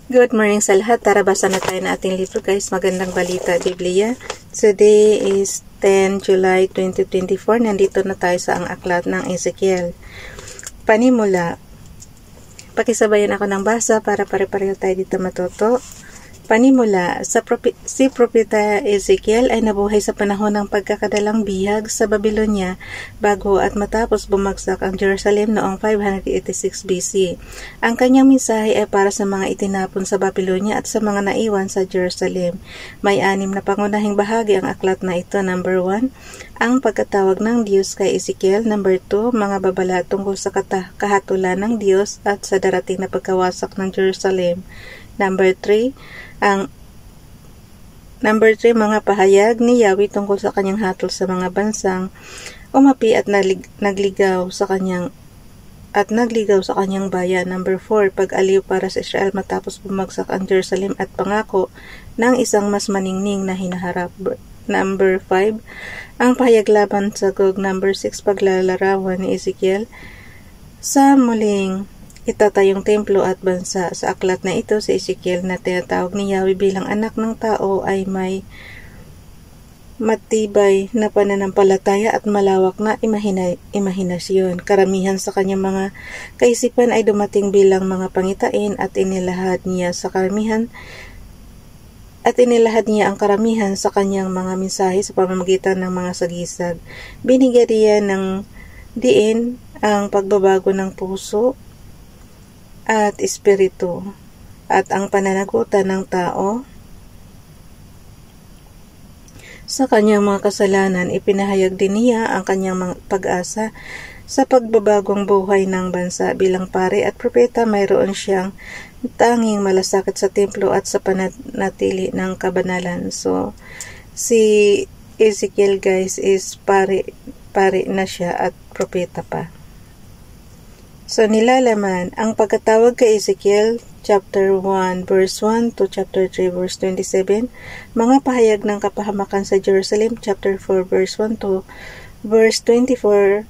Good morning sa lahat. Tara, basa na tayo na ating libro guys. Magandang balita, Biblia. Today is 10 July 2024. Nandito na tayo sa ang aklat ng Ezekiel. Panimula. Pakisabayan ako ng basa para pare-pareho tayo dito matuto. Panimula, si Propeta Ezekiel ay nabuhay sa panahon ng pagkakadalang bihag sa Babylonia bago at matapos bumagsak ang Jerusalem noong 586 BC. Ang kanyang mensahe ay para sa mga itinapon sa Babylonia at sa mga naiwan sa Jerusalem. May 6 na pangunahing bahagi ang aklat na ito. Number 1, ang pagkatawag ng Diyos kay Ezekiel. Number 2, mga babala tungkol sa kahatulan ng Diyos at sa darating na pagkawasak ng Jerusalem. Number 3, mga pahayag ni Yahweh tungkol sa kanyang hatol sa mga bansang umapi at nagligaw sa kanyang bayan. Number 4, pag-aliw para sa Israel matapos bumagsak ang Jerusalem at pangako ng isang mas maningning na hinaharap. Number 5, ang pahayag laban sa Gog. Number 6, paglalarawan ni Ezekiel sa muling itatayong templo at bansa. Sa aklat na ito, si Ezekiel na tinatawag ni Yahweh bilang anak ng tao ay may matibay na pananampalataya at malawak na imahinasyon. Karamihan sa kanyang mga kaisipan ay dumating bilang mga pangitain at inilahad niya ang karamihan sa kanyang mga mensahe sa pamamagitan ng mga sagisag. Binigyan niya ng diin ang pagbabago ng puso at espiritu at ang pananagutan ng tao sa kanyang mga kasalanan. Ipinahayag din niya ang kanyang pag-asa sa pagbabagong buhay ng bansa. Bilang pare at propeta, mayroon siyang tanging malasakit sa templo at sa pananatili ng kabanalan. So, si Ezekiel guys is pare na siya at propeta pa. So, nilalaman, ang pagkatawag kay Ezekiel, chapter 1, verse 1 to chapter 3, verse 27, mga pahayag ng kapahamakan sa Jerusalem, chapter 4, verse 1 to verse 24,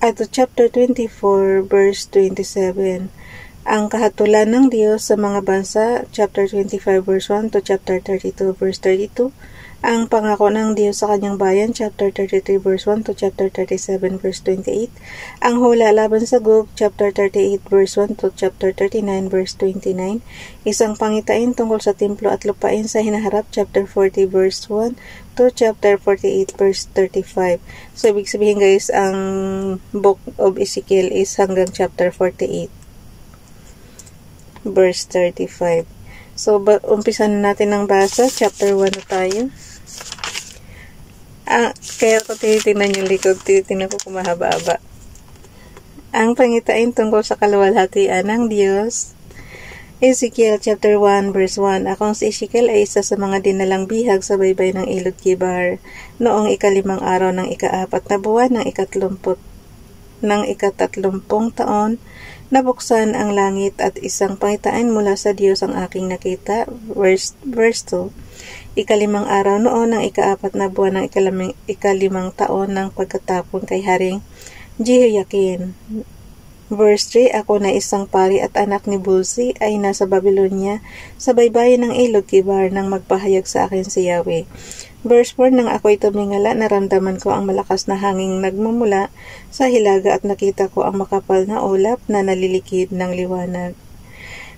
at to chapter 24, verse 27, ang kahatulan ng Diyos sa mga bansa, chapter 25, verse 1 to chapter 32, verse 32, ang pangako ng Diyos sa kanyang bayan, chapter 33, verse 1 to chapter 37, verse 28. Ang hula laban sa Gog, chapter 38, verse 1 to chapter 39, verse 29. Isang pangitain tungkol sa templo at lupain sa hinaharap, chapter 40, verse 1 to chapter 48, verse 35. So, ibig sabihin guys, ang book of Ezekiel is hanggang chapter 48, verse 35. So, umpisa na natin ng basa. Chapter 1 na tayo. Kaya ko tinitingnan yung likod, tinitingnan ko kung mahaba-haba. Ang pangitain tungkol sa kaluwalhatian ng Diyos. Ezekiel chapter 1 verse 1. Akong si Ezekiel ay isa sa mga dinalang bihag sa baybay ng Ilog Kibar noong 5 araw ng 4 na buwan ng 30 taon. Nabuksan ang langit at isang pangitain mula sa Diyos ang aking nakita. Verse 2. 5 araw noon ng 4 na buwan ng 5 taon ng pagkatapon kay Haring Jehoiakim. Verse 3, ako na isang pari at anak ni Bulsi ay nasa Babylonia sa baybayin ng Ilog Kibar nang magpahayag sa akin si Yahweh. Verse 4, nang ako'y tumingala, naramdaman ko ang malakas na hanging nagmumula sa hilaga at nakita ko ang makapal na ulap na nalilikid ng liwanag.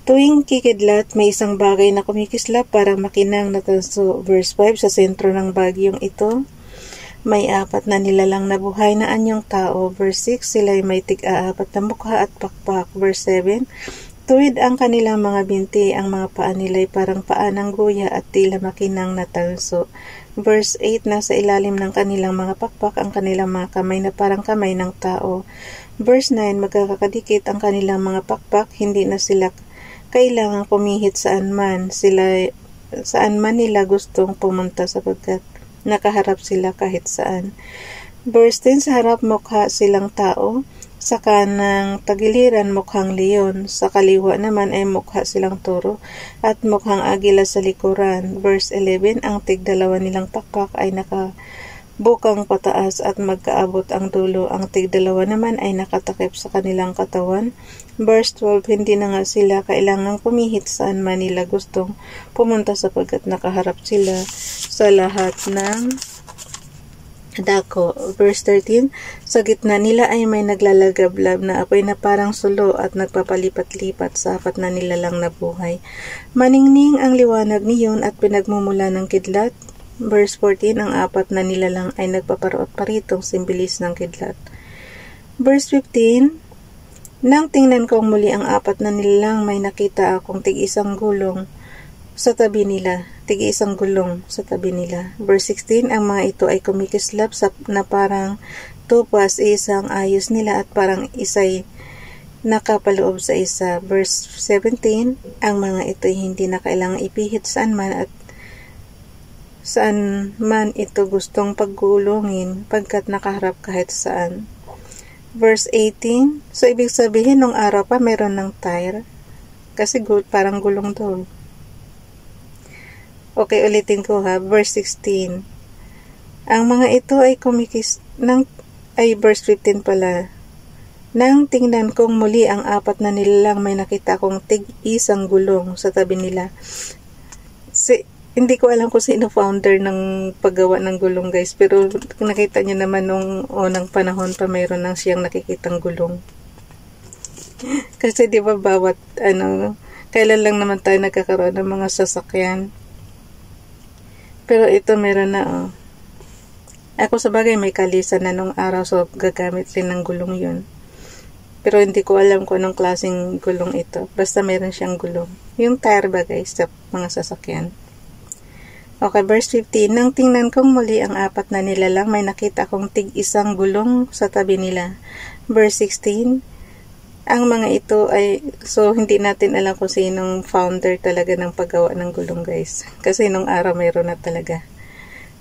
Tuwing kikidlat, may isang bagay na kumikislap parang makinang na tanso. Verse 5, sa sentro ng bagyong ito, may 4 na nilalang na buhay na anyong tao. Verse 6, sila'y may tig-4 na mukha at pakpak. Verse 7, tuwid ang kanilang mga binti, ang mga paa nila'y parang paa ng guya at tila makinang na tanso. Verse 8, nasa ilalim ng kanilang mga pakpak ang kanilang mga kamay na parang kamay ng tao. Verse 9, magkakadikit ang kanilang mga pakpak, hindi na sila kailangang pumihit saan man nila gustong pumunta sapagkat nakaharap sila kahit saan. Verse 10, sa harap mukha silang tao, sa kanang tagiliran mukhang leon, sa kaliwa naman ay mukha silang toro at mukhang agila sa likuran. Verse 11, ang tig-2 nilang pakpak ay bukang pataas at magkaabot ang dulo. Ang tigdalawa naman ay nakatakip sa kanilang katawan. Verse 12, hindi na nga sila kailangang pumihit saan man nila gustong pumunta sapagkat nakaharap sila sa lahat ng dako. Verse 13, sa gitna nila ay may naglalagablab na apoy na parang sulo at nagpapalipat-lipat sa apat na nilalang na buhay. Maningning ang liwanag niyon at pinagmumula ng kidlat. Verse 14, ang apat na nilalang ay nagpaparitong simbilis ng kidlat. Verse 15, nang tingnan kong muli ang apat na nilalang, may nakita akong tig-isang gulong sa tabi nila. Tig-isang gulong sa tabi nila. Verse 16, ang mga ito ay kumikislap na parang tupas, isang ayos nila at parang isa'y nakapaloob sa isa. Verse 17, ang mga ito ay hindi na kailangang ipihit saan man ito gustong paggulungin pagkat nakaharap kahit saan. Verse 18, so ibig sabihin nung araw pa meron ng tire kasi parang gulong daw. Okay, ulitin ko ha. Verse 16, ang mga ito ay verse 15 pala. Nang tingnan kong muli ang apat na nilalang, may nakita kong tig-isang gulong sa tabi nila. Hindi ko alam kung sino founder ng paggawa ng gulong guys, pero nakita niyo naman nung unang panahon pa mayroon nang siyang nakikitang gulong. Kasi di ba bawat kailan lang naman tayo nagkakaroon ng mga sasakyan. Pero ito meron na Ako sa bagay may kalisan na nung araw, so gagamit rin ng gulong yun. Pero hindi ko alam kung anong klaseng gulong ito. Basta meron siyang gulong. Yung tire ba guys sa mga sasakyan. Okay, verse 15. Nang tingnan kong muli ang apat na nilalang, may nakita kong tig-isang gulong sa tabi nila. Verse 16. Ang mga ito ay, so hindi natin alam kung sinong founder talaga ng paggawa ng gulong guys. Kasi nung araw mayroon na talaga.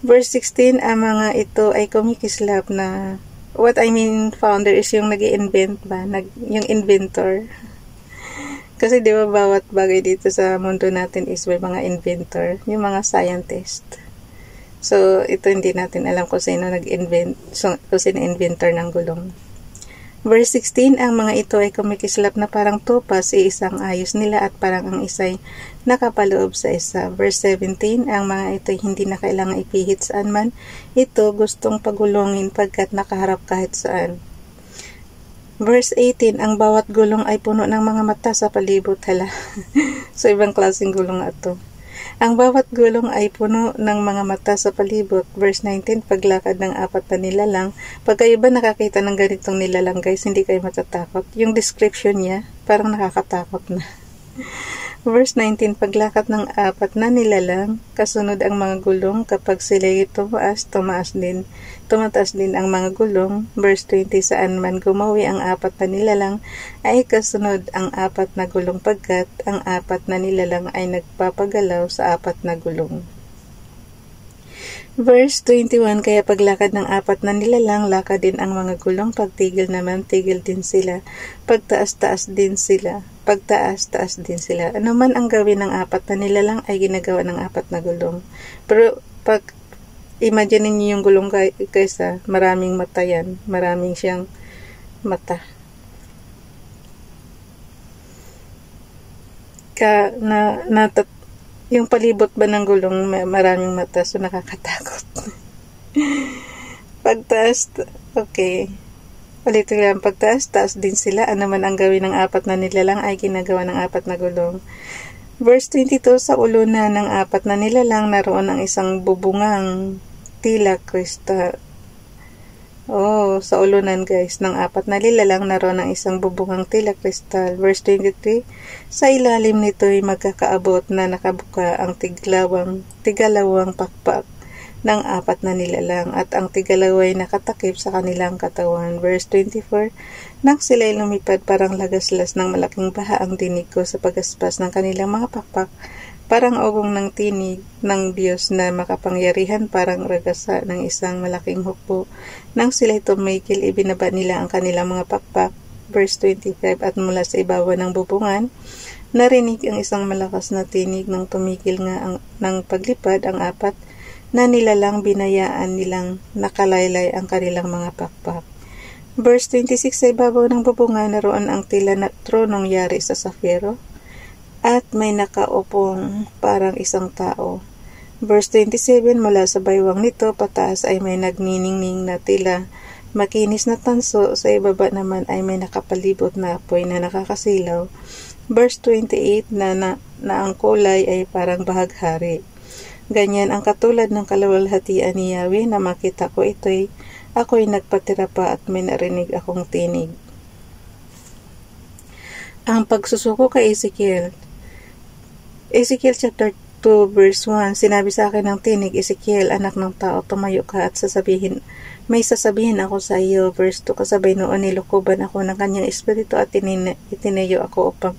Verse 16. Ang mga ito ay kumikislap na, what I mean founder is yung nag-i-invent ba? Yung inventor. Kasi di ba bawat bagay dito sa mundo natin is may mga inventor, yung mga scientist. So, ito hindi natin alam kung sino kung sino inventor ng gulong. Verse 16, ang mga ito ay kumikislap na parang tupas, isang ayos nila at parang ang isa'y nakapaloob sa isa. Verse 17, ang mga ito ay hindi na kailangang ipihit saan man ito gustong pagulungin pagkat nakaharap kahit saan. Verse 18, ang bawat gulong ay puno ng mga mata sa palibot. Hala. So, ibang klaseng gulong ito. Ang bawat gulong ay puno ng mga mata sa palibot. Verse 19, paglakad ng apat na nilalang. Pag kayo ba nakakita ng ganitong nilalang guys, hindi kayo matatakot. Yung description niya, parang nakakatakot na. Verse 19, paglakad ng apat na nilalang, kasunod ang mga gulong, kapag sila'y tumataas din ang mga gulong. Verse 20, saan man gumawi ang apat na nilalang, ay kasunod ang apat na gulong pagkat ang apat na nilalang ay nagpapagalaw sa apat na gulong. Verse 21, kaya paglakad ng apat na nilalang, lakad din ang mga gulong, pagtigil naman, tigil din sila, pagtaas-taas din sila. Ano man ang gawin ng apat na nilalang ay ginagawa ng apat na gulong. Pero pag imagine niyo yung gulong guys, maraming mata yan. Maraming siyang mata. Yung palibot ba ng gulong maraming mata, so nakakatakot. Pagtaas, okay. Ulitin lang, pagtaas din sila. Ano man ang gawin ng apat na nilalang ay ginagawa ng apat na gulong. Verse 22, sa ulunan ng apat na nilalang naroon ang isang bubungang tila kristal. Sa ulunan guys, ng apat na nilalang naroon ang isang bubungang tila kristal. Verse 23, sa ilalim nito ay magkakaabot na nakabuka ang tigalawang pakpak ng apat na nilalang at ang tigalaway nakatakip sa kanilang katawan. Verse 24, nang sila'y lumipad parang lagaslas ng malaking baha ang dinig ko sa pagaspas ng kanilang mga pakpak, parang ugong ng tinig ng Diyos na makapangyarihan, parang ragasa ng isang malaking hukbo. Nang sila'y tumigil, ibinaba nila ang kanilang mga pakpak. Verse 25, at mula sa ibabaw ng bubungan, narinig ang isang malakas na tinig nang tumigil nga ng paglipad ang apat na nilalang binayaan nilang nakalaylay ang kanilang mga pakpak. Verse 26, sa ibabaw ng bubungan naroon ang tila na tronong yari sa safiro, at may nakaupong parang isang tao. Verse 27, mula sa baywang nito pataas ay may nagniningning na tila makinis na tanso, sa ibaba naman ay may nakapalibot na apoy na nakakasilaw. Verse 28, na ang kulay ay parang bahaghari. Ganyan ang katulad ng kaluwalhatian ni Yahweh na makita ko ako'y nagpatira pa at may narinig akong tinig. Ang pagsusuko kay Ezekiel. Ezekiel chapter 2 verse 1, sinabi sa akin ng tinig, Ezekiel, anak ng tao, tumayo ka at may sasabihin ako sa iyo. Verse 2, kasabay noon nilukuban ako ng kanyang espiritu at itinayo ako upang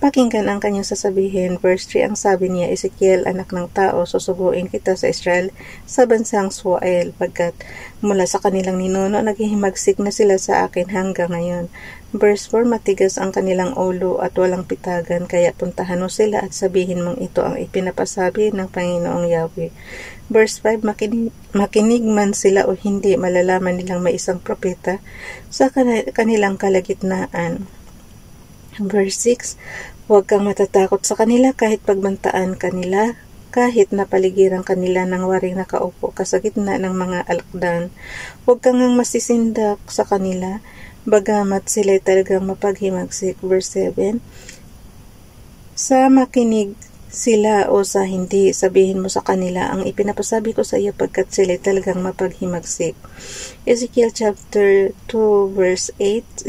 pakinggan ang kanyang sasabihin. Verse 3, ang sabi niya, Ezekiel, anak ng tao, susuguin kita sa Israel sa bansang Suael, pagkat mula sa kanilang ninuno naghihimagsik na sila sa akin hanggang ngayon. Verse 4, matigas ang kanilang ulo at walang pitagan, kaya puntahan mo sila at sabihin mong ito ang ipinapasabi ng Panginoong Yahweh. Verse 5, makinig man sila o hindi, malalaman nilang may isang propeta sa kanilang kalagitnaan. Verse 6, huwag kang matatakot sa kanila kahit pagbantaan kanila, kahit napaligiran kanila ng waring nakaupo ka sa gitna ng mga alakdan. Huwag kang masisindak sa kanila, bagamat sila'y talagang mapaghimagsik. Verse 7, sa makinig sila o sa hindi, sabihin mo sa kanila ang ipinapasabi ko sa iyo pagkat sila'y talagang mapaghimagsik. Ezekiel chapter 2 verse 8,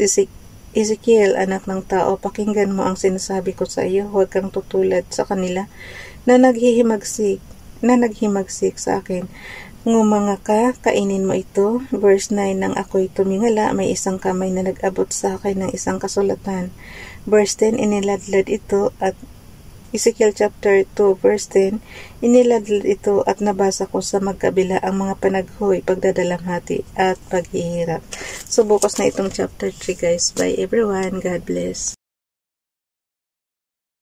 Ezekiel, anak ng tao, pakinggan mo ang sinasabi ko sa iyo, huwag kang tutulad sa kanila na naghihimagsik sa akin. Ngumanga ka, kainin mo ito. Verse 9, nang ako'y tumingala, may isang kamay na nag-abot sa akin ng isang kasulatan. Verse 10, iniladlad ito at Ezekiel chapter 2 verse 10, iniladlad ito at nabasa ko sa magkabila ang mga panaghoy, pagdadalamhati at paghihirap. So bukas na itong chapter 3 guys. Bye everyone. God bless.